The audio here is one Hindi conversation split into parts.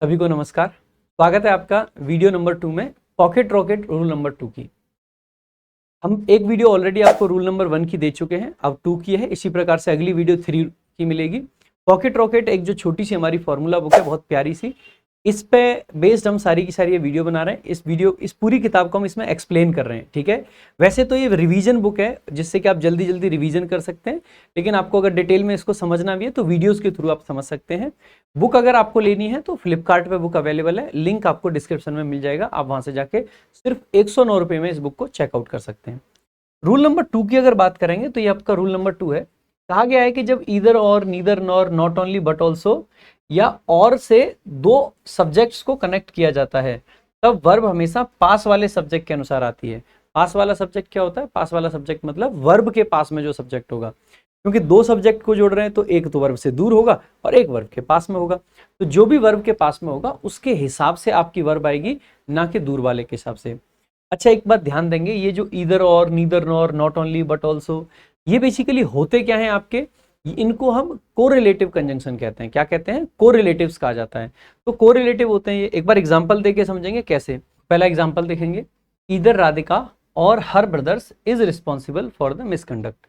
सभी को नमस्कार। स्वागत है आपका वीडियो नंबर 2 में पॉकेट रॉकेट रूल नंबर 2 की। हम एक वीडियो ऑलरेडी आपको रूल नंबर 1 की दे चुके हैं, अब 2 की है। इसी प्रकार से अगली वीडियो 3 की मिलेगी। पॉकेट रॉकेट एक जो छोटी सी हमारी फॉर्मूला बुक है, बहुत प्यारी सी, इस पे बेस्ड हम सारी की सारी ये वीडियो बना रहे हैं। इस पूरी किताब को हम इसमें एक्सप्लेन कर रहे हैं, ठीक है। वैसे तो ये रिवीजन बुक है जिससे कि आप जल्दी जल्दी रिवीजन कर सकते हैं, लेकिन आपको अगर डिटेल में इसको समझना भी है तो वीडियोस के थ्रू आप समझ सकते हैं। बुक अगर आपको लेनी है तो फ्लिपकार्ट पे बुक अवेलेबल है, लिंक आपको डिस्क्रिप्शन में मिल जाएगा। आप वहां से जाके सिर्फ 109 रुपये में इस बुक को चेकआउट कर सकते हैं। रूल नंबर 2 की अगर बात करेंगे तो ये आपका रूल नंबर 2 है। कहा गया है कि जब ईदर और, neither nor, not only but also या और से दो सब्जेक्ट्स को कनेक्ट किया जाता है तब वर्ब हमेशा पास वाले सब्जेक्ट के अनुसार आती है। पास वाला सब्जेक्ट क्या होता है? पास वाला सब्जेक्ट मतलब वर्ब के पास में जो सब्जेक्ट होगा, क्योंकि दो सब्जेक्ट को जोड़ रहे हैं तो एक तो वर्ब से दूर होगा और एक वर्ब के पास में होगा। तो जो भी वर्ब के पास में होगा उसके हिसाब से आपकी वर्ब आएगी, ना कि दूर वाले के हिसाब से। अच्छा, एक बात ध्यान देंगे, ये जो ईदर और, neither nor, not only but also, ये बेसिकली होते क्या है आपके, इनको हम कोरिलेटिव कंजंक्शन कहते हैं। क्या कहते हैं? कोरिलेटिव्स कहा जाता है। तो कोरिलेटिव होते हैं ये। एक बार एग्जांपल देके समझेंगे कैसे। पहला एग्जांपल देखेंगे, ईदर राधिका और her brothers is responsible for the misconduct.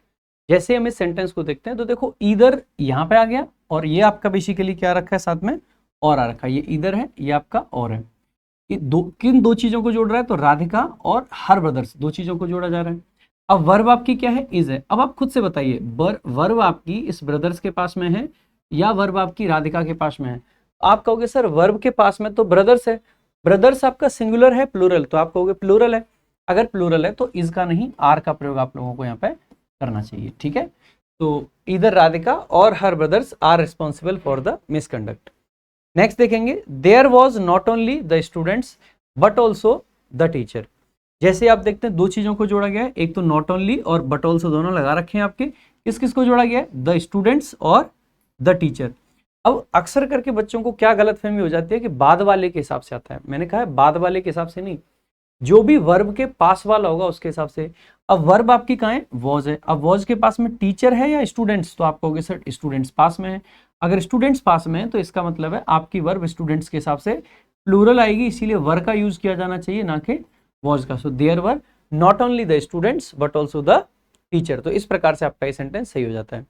जैसे हम इस सेंटेंस को देखते हैं तो देखो, ईदर यहाँ पे आ गया और ये आपका बेसिकली क्या रखा है साथ में, और आ रखा है। ये ईदर है, ये आपका और है। ये किन दो चीजों को जोड़ रहा है? तो राधिका और हर ब्रदर्स, दो चीजों को जोड़ा जा रहा है। अब वर्ब आपकी क्या है? इज है। अब आप खुद से बताइए, वर्ब आपकी इस ब्रदर्स के पास में है या वर्ब आपकी राधिका के पास में है? आप कहोगे सर वर्ब के पास में तो ब्रदर्स है। ब्रदर्स आपका सिंगुलर है प्लूरल? तो आप कहोगे प्लूरल है। अगर प्लूरल है तो इज का नहीं, आर का प्रयोग आप लोगों को यहाँ पे करना चाहिए, ठीक है। तो इधर राधिका और her brothers are responsible for the misconduct. Next देखेंगे, there was not only the students but also the teacher. जैसे आप देखते हैं दो चीजों को जोड़ा गया है, एक तो नॉट ओनली और बट ऑल्सो दोनों लगा रखे हैं आपके। किस किस को जोड़ा गया है? द स्टूडेंट्स और द टीचर। अब अक्सर करके बच्चों को क्या गलतफहमी हो जाती है कि बाद वाले के हिसाब से आता है। मैंने कहा है बाद वाले के हिसाब से नहीं, जो भी वर्ब के पास वाला होगा उसके हिसाब से। अब वर्ब आपकी कहाँ है? वॉज है। अब वॉज के पास में टीचर है या स्टूडेंट्स? तो आप कहोगे सर स्टूडेंट्स पास में है। अगर स्टूडेंट्स पास में है तो इसका मतलब है आपकी वर्ब स्टूडेंट्स के हिसाब से प्लूरल आएगी, इसीलिए वर का यूज किया जाना चाहिए, ना कि वॉज का। So there were not only the students but also the teacher. तो इस प्रकार से आपका ये सेंटेंस सही हो जाता है।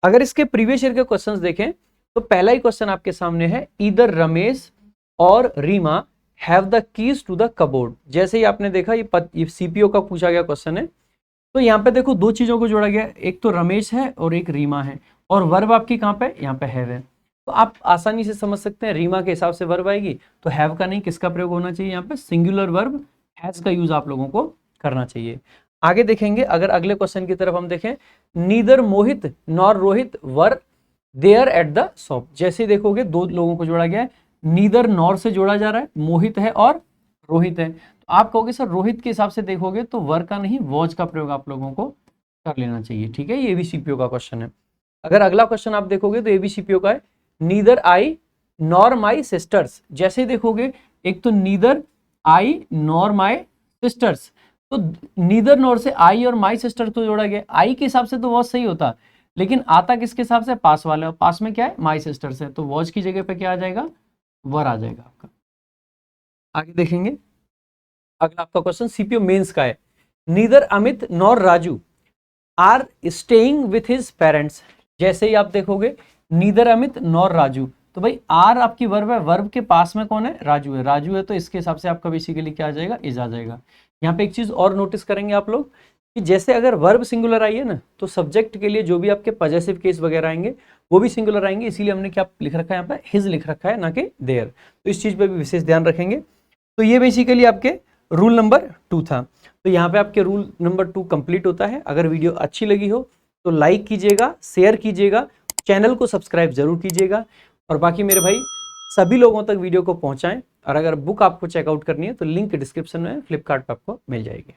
अगर इसके प्रीवियस ईयर के क्वेश्चंस देखें तो पहला ही क्वेश्चन आपके सामने है, ईदर रमेश और Reema have the keys to the cupboard. जैसे ही आपने देखा ये सीपीओ का पूछा गया क्वेश्चन है, तो यहाँ पे देखो दो चीजों को जोड़ा गया, एक तो रमेश है और एक रीमा है, और वर्ब आपकी कहाँ पे? यहाँ पे हैव है। तो आप आसानी से समझ सकते हैं रीमा के हिसाब से वर्ब आएगी, तो हैव का नहीं, किसका प्रयोग होना चाहिए यहाँ पे? सिंगुलर वर्ब हैज का यूज आप लोगों को करना चाहिए। आगे देखेंगे, अगर अगले क्वेश्चन की तरफ हम देखें, neither Mohit nor Rohit were there at the shop. जैसे देखोगे दो लोगों को जोड़ा गया है, नीदर नॉर से जोड़ा जा रहा है, मोहित है और रोहित है। तो आप कहोगे सर रोहित के हिसाब से देखोगे तो वर का नहीं, वॉज का प्रयोग आप लोगों को कर लेना चाहिए, ठीक है। ये भी सीपीओ का क्वेश्चन है। अगर अगला क्वेश्चन आप देखोगे तो ये भी सीपीओ का है, neither I nor my sisters. जैसे देखोगे एक तो neither I nor my sisters, तो नीदर नॉर से आई और माई सिस्टर तो जोड़ा गया। आई के हिसाब से तो वॉज सही होता, लेकिन आता किसके हिसाब से? पास वाले, और पास में क्या है? माई सिस्टर्स है, तो वॉज की जगह पे क्या आ जाएगा? वर आ जाएगा आपका। आगे देखेंगे, अगला आपका क्वेश्चन सीपीओ मेंस का है, neither Amit nor Raju are staying with his parents. जैसे ही आप देखोगे नीदर अमित नॉर राजू, तो भाई आर आपकी वर्ब है, वर्ब के पास में कौन है? राजू है। राजू है तो इसके हिसाब से आपका बेसिकली क्या आ जाएगा? इज आ जाएगा। यहाँ पे एक चीज और नोटिस करेंगे आप लोग कि जैसे अगर वर्ब सिंगुलर आई है ना, तो सब्जेक्ट के लिए जो भी आपके पॉजेसिव केस वगैरह आएंगे वो भी सिंगुलर आएंगे, इसीलिए हमने क्या लिख रखा है यहाँ पे? हिज लिख रखा है, ना कि देयर। तो इस चीज पे भी विशेष ध्यान रखेंगे। तो ये बेसिकली आपके रूल नंबर 2 था। तो यहाँ पे आपके रूल नंबर 2 कंप्लीट होता है। अगर वीडियो अच्छी लगी हो तो लाइक कीजिएगा, शेयर कीजिएगा, चैनल को सब्सक्राइब जरूर कीजिएगा, और बाकी मेरे भाई सभी लोगों तक वीडियो को पहुंचाएं। और अगर बुक आपको चेकआउट करनी है तो लिंक डिस्क्रिप्शन में फ्लिपकार्ट पे आपको मिल जाएगी।